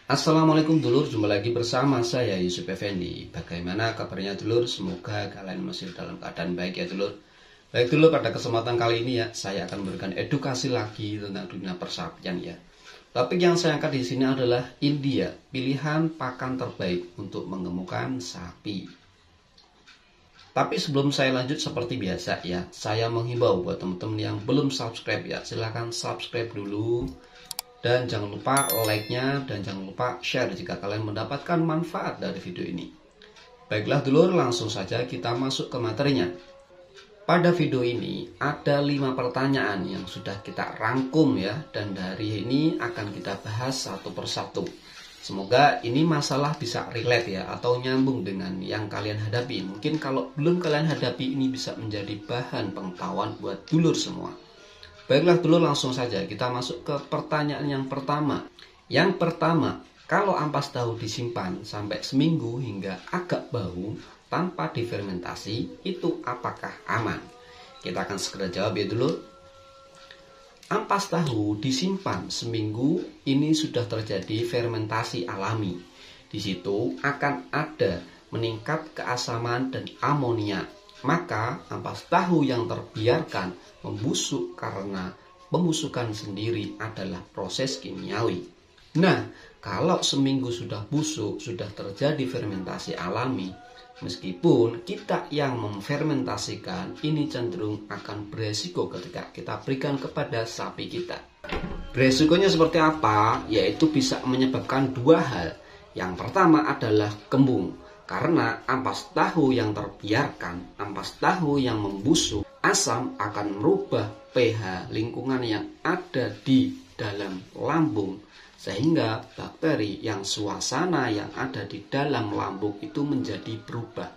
Assalamualaikum dulur, jumpa lagi bersama saya Yusuf Effendi. Bagaimana kabarnya dulur? Semoga kalian masih dalam keadaan baik ya dulur. Baik dulur, pada kesempatan kali ini ya, saya akan memberikan edukasi lagi tentang dunia persapian ya. Topik yang saya angkat di sini adalah India, pilihan pakan terbaik untuk mengemukkan sapi. Tapi sebelum saya lanjut seperti biasa ya, saya menghimbau buat teman-teman yang belum subscribe ya, silahkan subscribe dulu. Dan jangan lupa like-nya dan jangan lupa share jika kalian mendapatkan manfaat dari video ini. Baiklah dulur, langsung saja kita masuk ke materinya. Pada video ini ada 5 pertanyaan yang sudah kita rangkum ya, dan dari ini akan kita bahas satu persatu. Semoga ini masalah bisa relate ya, atau nyambung dengan yang kalian hadapi. Mungkin kalau belum kalian hadapi, ini bisa menjadi bahan pengetahuan buat dulur semua. Baiklah dulu, langsung saja kita masuk ke pertanyaan yang pertama. Yang pertama, kalau ampas tahu disimpan sampai seminggu hingga agak bau tanpa difermentasi, itu apakah aman? Kita akan segera jawab ya dulu. Ampas tahu disimpan seminggu, ini sudah terjadi fermentasi alami. Di situ akan ada meningkat keasaman dan amonia. Maka ampas tahu yang terbiarkan membusuk karena pembusukan sendiri adalah proses kimiawi. Nah, kalau seminggu sudah busuk, sudah terjadi fermentasi alami, meskipun kita yang memfermentasikan, ini cenderung akan beresiko ketika kita berikan kepada sapi kita. Beresikonya seperti apa? Yaitu bisa menyebabkan 2 hal. Yang pertama adalah kembung. Karena ampas tahu yang terbiarkan, ampas tahu yang membusuk, asam akan merubah pH lingkungan yang ada di dalam lambung, sehingga bakteri yang suasana yang ada di dalam lambung itu menjadi berubah.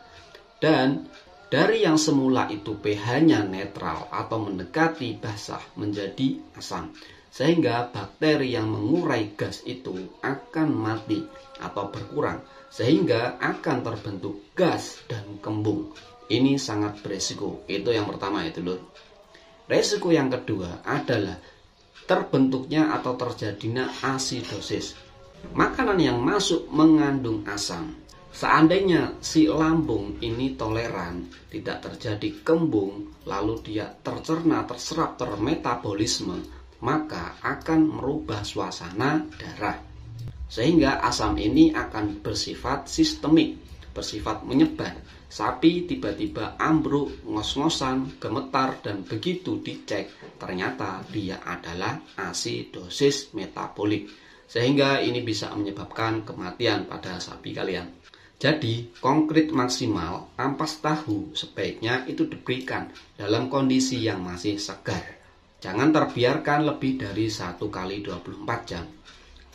Dan dari yang semula itu pH-nya netral atau mendekati basah menjadi asam, sehingga bakteri yang mengurai gas itu akan mati atau berkurang, sehingga akan terbentuk gas dan kembung. Ini sangat beresiko. Itu yang pertama ya dulur. Resiko yang kedua adalah terbentuknya atau terjadinya asidosis. Makanan yang masuk mengandung asam. Seandainya si lambung ini toleran, tidak terjadi kembung, lalu dia tercerna, terserap, termetabolisme, maka akan merubah suasana darah. Sehingga asam ini akan bersifat sistemik, bersifat menyebar. Sapi tiba-tiba ambruk, ngos-ngosan, gemetar, dan begitu dicek, ternyata dia adalah asidosis metabolik. Sehingga ini bisa menyebabkan kematian pada sapi kalian. Jadi, konkret maksimal, ampas tahu sebaiknya itu diberikan dalam kondisi yang masih segar. Jangan terbiarkan lebih dari 1 kali 24 jam.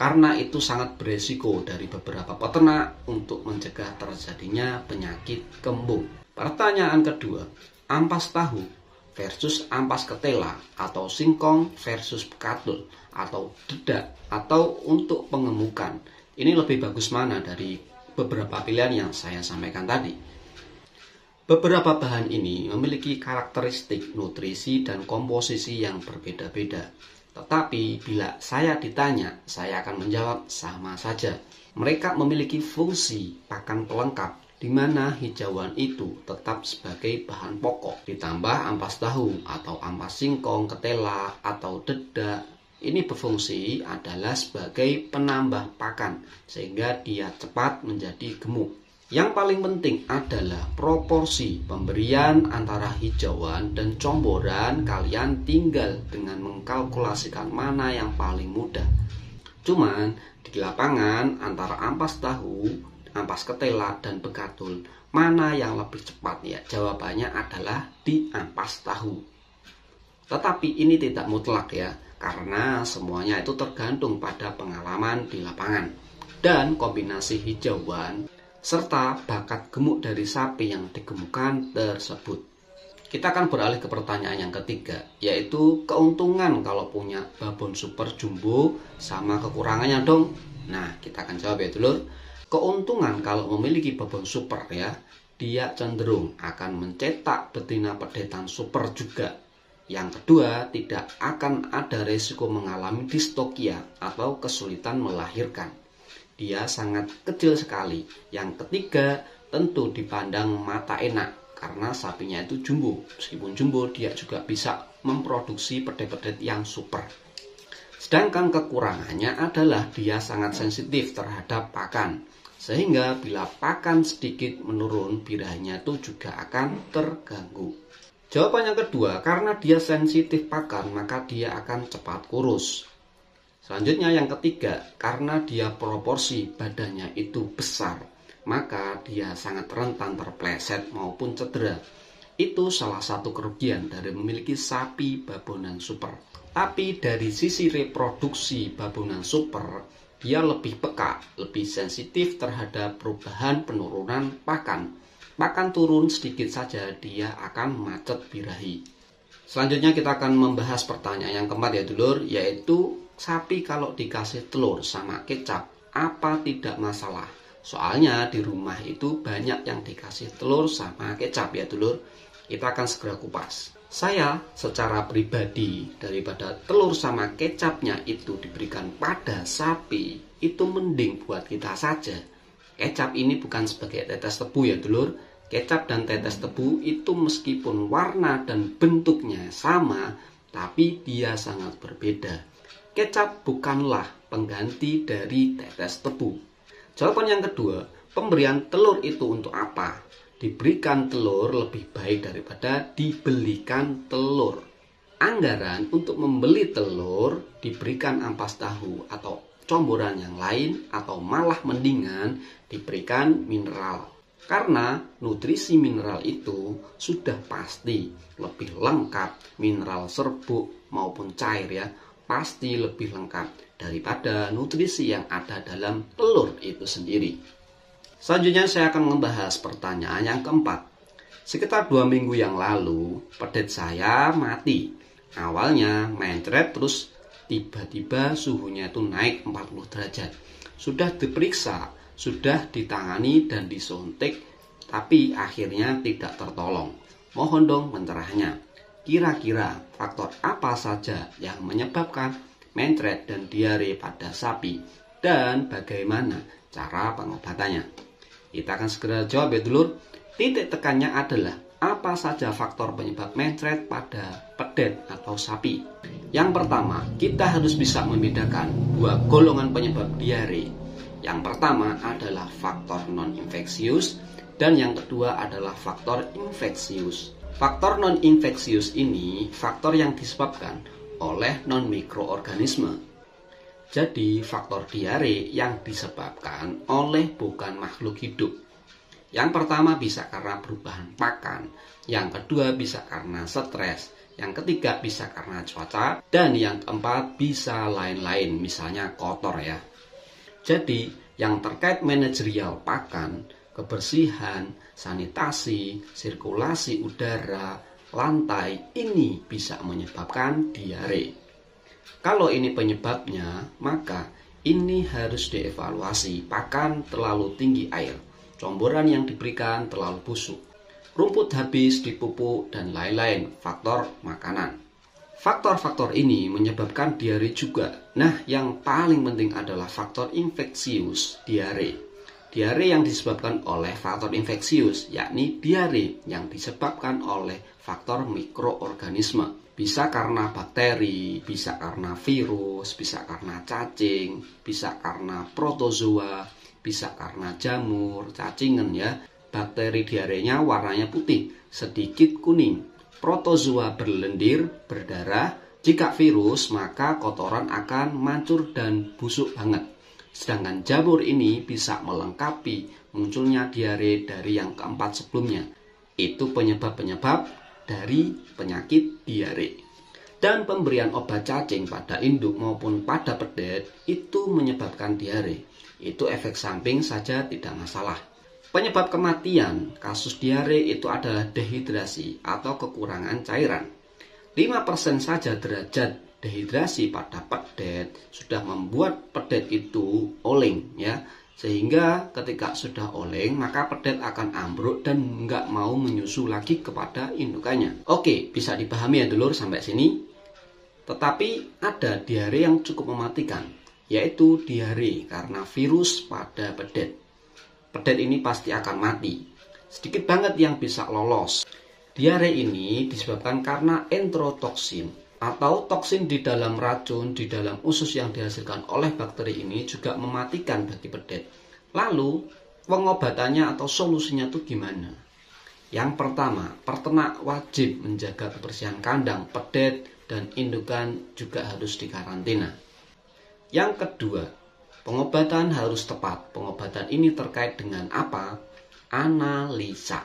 Karena itu sangat beresiko dari beberapa peternak untuk mencegah terjadinya penyakit kembung. Pertanyaan kedua, ampas tahu versus ampas ketela atau singkong versus katul atau dedak atau untuk pengemukan. Ini lebih bagus mana dari beberapa pilihan yang saya sampaikan tadi? Beberapa bahan ini memiliki karakteristik nutrisi dan komposisi yang berbeda-beda. Tetapi bila saya ditanya, saya akan menjawab sama saja. Mereka memiliki fungsi pakan pelengkap, di mana hijauan itu tetap sebagai bahan pokok. Ditambah ampas tahu atau ampas singkong, ketela, atau dedak. Ini berfungsi adalah sebagai penambah pakan, sehingga dia cepat menjadi gemuk. Yang paling penting adalah proporsi pemberian antara hijauan dan comboran. Kalian tinggal dengan mengkalkulasikan mana yang paling mudah. Cuman di lapangan antara ampas tahu, ampas ketela, dan bekatul, mana yang lebih cepat ya? Jawabannya adalah di ampas tahu. Tetapi ini tidak mutlak ya, karena semuanya itu tergantung pada pengalaman di lapangan dan kombinasi hijauan serta bakat gemuk dari sapi yang digemukkan tersebut. Kita akan beralih ke pertanyaan yang ketiga, yaitu keuntungan kalau punya babon super jumbo sama kekurangannya dong. Nah, kita akan jawab ya dulur. Keuntungan kalau memiliki babon super ya, dia cenderung akan mencetak betina pedetan super juga. Yang kedua, tidak akan ada resiko mengalami distokia atau kesulitan melahirkan. dia sangat kecil sekali. Yang ketiga, tentu dipandang mata enak karena sapinya itu jumbo. Meskipun jumbo, dia juga bisa memproduksi pedet-pedet yang super. Sedangkan kekurangannya adalah dia sangat sensitif terhadap pakan. Sehingga bila pakan sedikit menurun, birahinya itu juga akan terganggu. Jawaban yang kedua, karena dia sensitif pakan, maka dia akan cepat kurus. Selanjutnya yang ketiga, karena dia proporsi badannya itu besar, maka dia sangat rentan terpleset maupun cedera. Itu salah satu kerugian dari memiliki sapi babonan super. Tapi dari sisi reproduksi babonan super, dia lebih peka, lebih sensitif terhadap perubahan penurunan pakan. Pakan turun sedikit saja, dia akan macet birahi. Selanjutnya kita akan membahas pertanyaan yang keempat ya dulur, yaitu sapi kalau dikasih telur sama kecap, apa tidak masalah? Soalnya di rumah itu banyak yang dikasih telur sama kecap ya dulur. Kita akan segera kupas. Saya secara pribadi, daripada telur sama kecapnya itu diberikan pada sapi, itu mending buat kita saja. Kecap ini bukan sebagai tetes tebu ya dulur. Kecap dan tetes tebu itu meskipun warna dan bentuknya sama, tapi dia sangat berbeda. Kecap bukanlah pengganti dari tetes tebu. Jawaban yang kedua, pemberian telur itu untuk apa? Diberikan telur lebih baik daripada dibelikan telur. Anggaran untuk membeli telur diberikan ampas tahu atau comboran yang lain, atau malah mendingan diberikan mineral. Karena nutrisi mineral itu sudah pasti lebih lengkap, mineral serbuk maupun cair ya, pasti lebih lengkap daripada nutrisi yang ada dalam telur itu sendiri. Selanjutnya saya akan membahas pertanyaan yang keempat. Sekitar 2 minggu yang lalu, pedet saya mati. Awalnya mencret, terus tiba-tiba suhunya itu naik 40 derajat. Sudah diperiksa, sudah ditangani dan disuntik, tapi akhirnya tidak tertolong. Mohon dong pencerahannya. Kira-kira faktor apa saja yang menyebabkan mencret dan diare pada sapi, dan bagaimana cara pengobatannya? Kita akan segera jawab ya dulur. Titik tekannya adalah apa saja faktor penyebab mencret pada pedet atau sapi. Yang pertama, kita harus bisa membedakan dua golongan penyebab diare. Yang pertama adalah faktor non-infeksius dan yang kedua adalah faktor infeksius. Faktor non-infeksius ini faktor yang disebabkan oleh non-mikroorganisme. Jadi faktor diare yang disebabkan oleh bukan makhluk hidup. Yang pertama bisa karena perubahan pakan, yang kedua bisa karena stres, yang ketiga bisa karena cuaca, dan yang keempat bisa lain-lain, misalnya kotor ya. Jadi yang terkait manajerial pakan, kebersihan, sanitasi, sirkulasi udara, lantai, ini bisa menyebabkan diare. Kalau ini penyebabnya, maka ini harus dievaluasi. Pakan terlalu tinggi air, comboran yang diberikan terlalu busuk, rumput habis dipupuk, dan lain-lain faktor makanan. Faktor-faktor ini menyebabkan diare juga. Nah, yang paling penting adalah faktor infeksius diare. Diare yang disebabkan oleh faktor infeksius, yakni diare yang disebabkan oleh faktor mikroorganisme. Bisa karena bakteri, bisa karena virus, bisa karena cacing, bisa karena protozoa, bisa karena jamur, cacingan ya. Bakteri diarenya warnanya putih, sedikit kuning. Protozoa berlendir, berdarah. Jika virus, maka kotoran akan mancur dan busuk banget. Sedangkan jamur ini bisa melengkapi munculnya diare dari yang keempat sebelumnya. Itu penyebab-penyebab dari penyakit diare. Dan pemberian obat cacing pada induk maupun pada pedet itu menyebabkan diare. Itu efek samping saja, tidak masalah. Penyebab kematian kasus diare itu adalah dehidrasi atau kekurangan cairan. 5% saja derajat dehidrasi pada pedet sudah membuat pedet itu oleng ya. Sehingga ketika sudah oleng, maka pedet akan ambruk dan nggak mau menyusu lagi kepada indukannya. Oke, bisa dipahami ya dulur sampai sini. Tetapi ada diare yang cukup mematikan, yaitu diare karena virus pada pedet. Pedet ini pasti akan mati. Sedikit banget yang bisa lolos. Diare ini disebabkan karena enterotoksin atau toksin di dalam racun di dalam usus yang dihasilkan oleh bakteri ini juga mematikan bagi pedet. Lalu pengobatannya atau solusinya itu gimana? Yang pertama, peternak wajib menjaga kebersihan kandang, pedet, dan indukan juga harus dikarantina. Yang kedua, pengobatan harus tepat. Pengobatan ini terkait dengan apa? Analisa.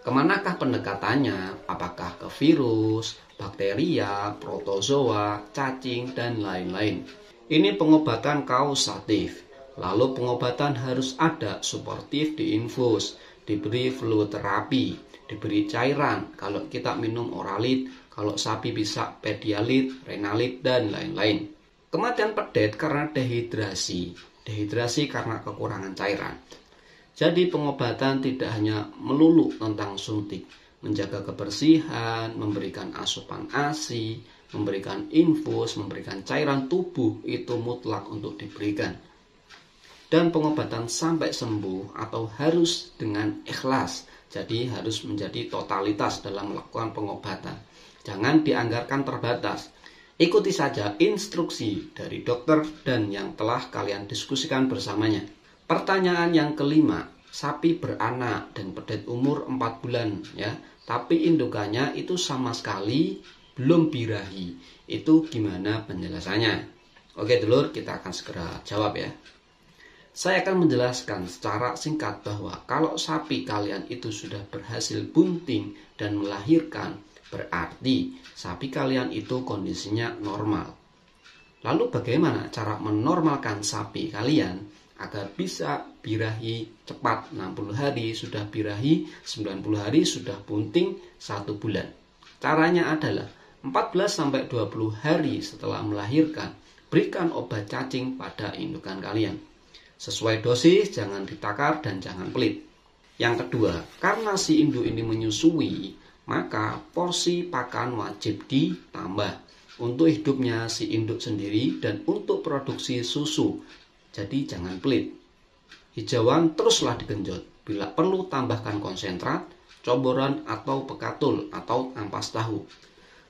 Kemanakah pendekatannya? Apakah ke virus, bakteria, protozoa, cacing, dan lain-lain. Ini pengobatan kausatif. Lalu pengobatan harus ada suportif diinfus, diberi fluid terapi, diberi cairan. Kalau kita minum oralit, kalau sapi bisa pedialit, renalit, dan lain-lain. Kematian pedet karena dehidrasi. Dehidrasi karena kekurangan cairan. Jadi pengobatan tidak hanya melulu tentang suntik, menjaga kebersihan, memberikan asupan ASI, memberikan infus, memberikan cairan tubuh, itu mutlak untuk diberikan. Dan pengobatan sampai sembuh atau harus dengan ikhlas. Jadi harus menjadi totalitas dalam melakukan pengobatan. Jangan dianggarkan terbatas. Ikuti saja instruksi dari dokter dan yang telah kalian diskusikan bersamanya. Pertanyaan yang kelima, sapi beranak dan pedet umur 4 bulan ya, tapi indukannya itu sama sekali belum birahi. Itu gimana penjelasannya? Oke dulur, kita akan segera jawab ya. Saya akan menjelaskan secara singkat bahwa kalau sapi kalian itu sudah berhasil bunting dan melahirkan, berarti sapi kalian itu kondisinya normal. Lalu bagaimana cara menormalkan sapi kalian agar bisa birahi cepat? 60 hari sudah birahi, 90 hari sudah bunting, 1 bulan. Caranya adalah 14-20 hari setelah melahirkan, berikan obat cacing pada indukan kalian. Sesuai dosis, jangan ditakar dan jangan pelit. Yang kedua, karena si induk ini menyusui, maka porsi pakan wajib ditambah untuk hidupnya si induk sendiri dan untuk produksi susu. Jadi jangan pelit. Hijauan teruslah digenjot. Bila perlu tambahkan konsentrat, coboran atau pekatul atau ampas tahu.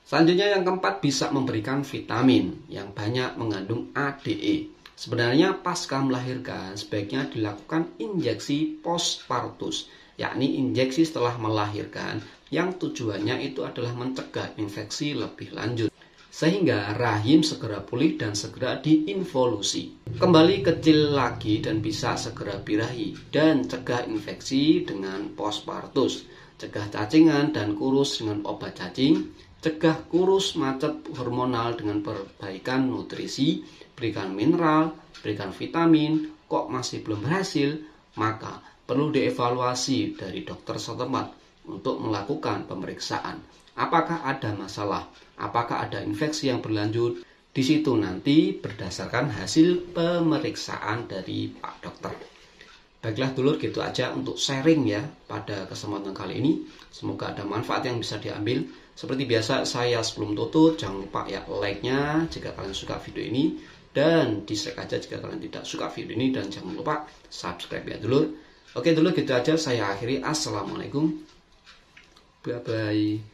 Selanjutnya yang keempat, bisa memberikan vitamin yang banyak mengandung ADE. Sebenarnya pasca melahirkan sebaiknya dilakukan injeksi postpartus, yakni injeksi setelah melahirkan yang tujuannya itu adalah mencegah infeksi lebih lanjut sehingga rahim segera pulih dan segera diinvolusi kembali kecil lagi dan bisa segera birahi. Dan cegah infeksi dengan postpartus, cegah cacingan dan kurus dengan obat cacing, cegah kurus macet hormonal dengan perbaikan nutrisi, berikan mineral, berikan vitamin. Kok masih belum berhasil? Maka perlu dievaluasi dari dokter setempat untuk melakukan pemeriksaan. Apakah ada masalah? Apakah ada infeksi yang berlanjut? Di situ nanti berdasarkan hasil pemeriksaan dari Pak Dokter. Baiklah dulur, gitu aja untuk sharing ya pada kesempatan kali ini. Semoga ada manfaat yang bisa diambil. Seperti biasa, saya sebelum tutup jangan lupa ya like-nya jika kalian suka video ini, dan dislike aja jika kalian tidak suka video ini, dan jangan lupa subscribe ya dulur. Oke dulur, gitu aja saya akhiri. Assalamualaikum. Bye bye.